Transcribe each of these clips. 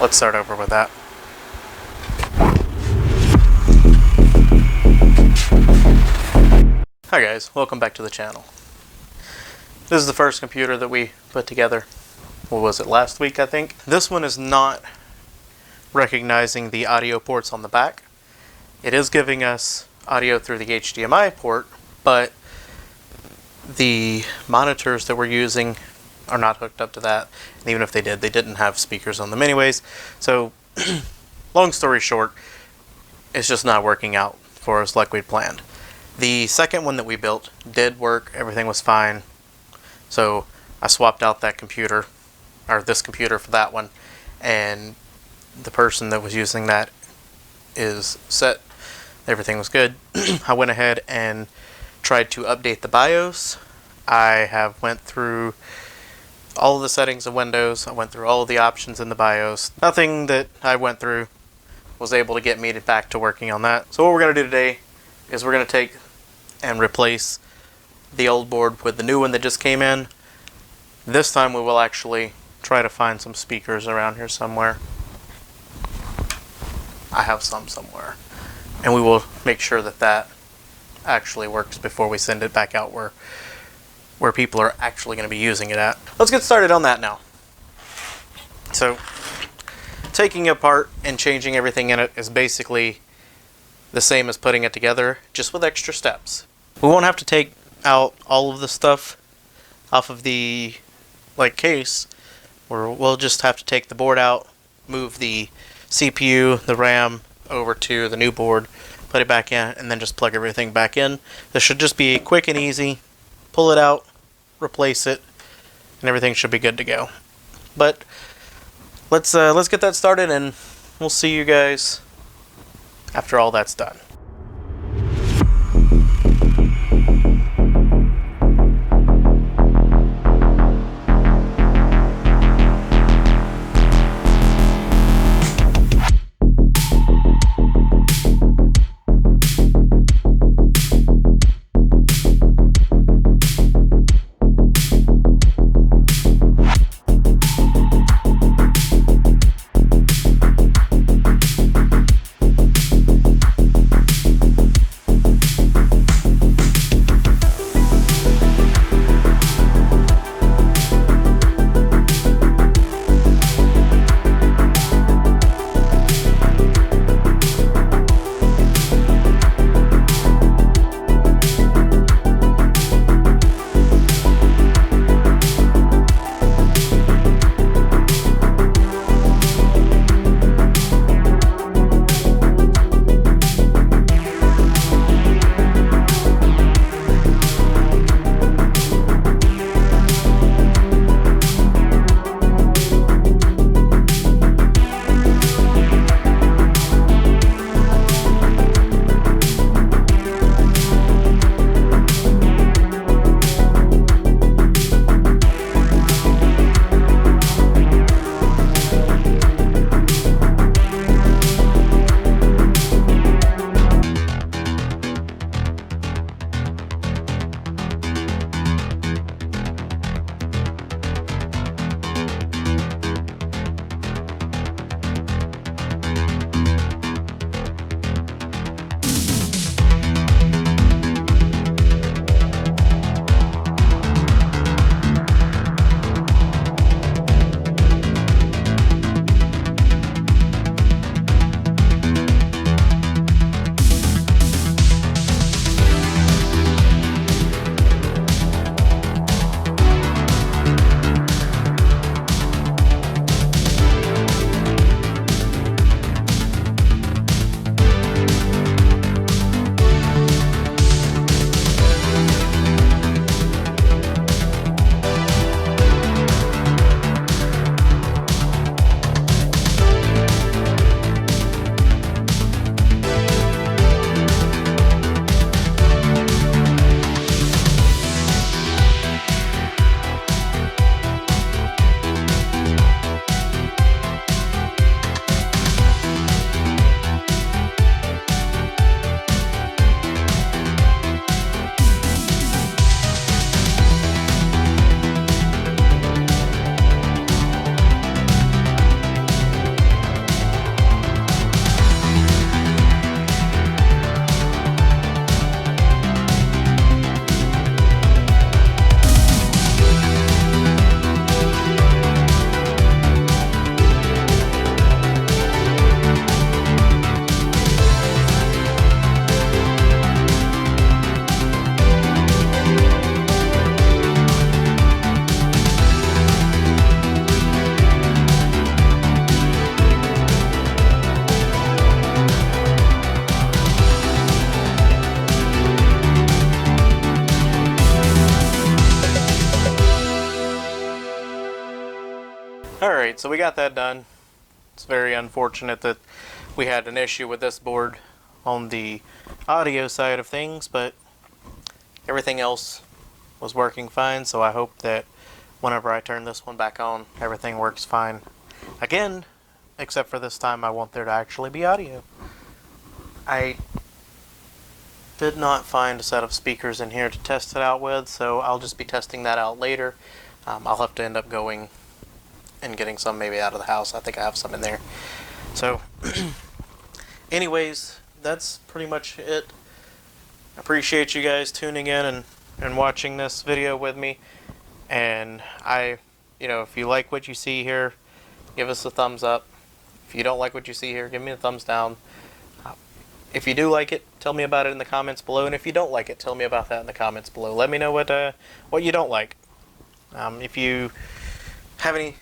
let's start over with that. Hi guys, welcome back to the channel. This is the first computer that we put together. What was it, last week I think? This one is not recognizing the audio ports on the back. It is giving us audio through the HDMI port, but the monitors that we're using are not hooked up to that. And even if they did, they didn't have speakers on them anyways. So, long story short, it's just not working out for us like we'd planned. The second one that we built did work. Everything was fine. So I swapped out that computer, or this computer, for that one, and the person that was using that is set. Everything was good. I went ahead and tried to update the BIOS. I have went through all of the settings of Windows. I went through all of the options in the BIOS. Nothing that I went through was able to get me back to working on that. So what we're going to do today is we're going to take and replace the old board with the new one that just came in. This time we will actually try to find some speakers around here somewhere. I have some somewhere. And we will make sure that that actually works before we send it back out where people are actually going to be using it at. Let's get started on that now. So, taking it apart and changing everything in it is basically the same as putting it together, just with extra steps. We won't have to take out all of the stuff off of the case, or we'll just have to take the board out, move the CPU, the RAM over to the new board, put it back in, and then just plug everything back in. This should just be quick and easy. Pull it out, replace it, and everything should be good to go. But let's get that started, and we'll see you guys after all that's done. Alright, so we got that done. It's very unfortunate that we had an issue with this board on the audio side of things, but everything else was working fine, so I hope that whenever I turn this one back on, everything works fine again, except for this time I want there to actually be audio. I did not find a set of speakers in here to test it out with, so I'll just be testing that out later. I'll have to end up going and getting some maybe out of the house. I think I have some in there. So, anyways, that's pretty much it. I appreciate you guys tuning in and watching this video with me. And if you like what you see here, give us a thumbs up. If you don't like what you see here, give me a thumbs down. If you do like it, tell me about it in the comments below. And if you don't like it, tell me about that in the comments below. Let me know what you don't like. If you have any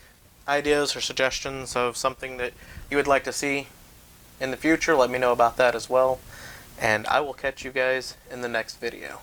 ideas or suggestions of something that you would like to see in the future, let me know about that as well. And I will catch you guys in the next video.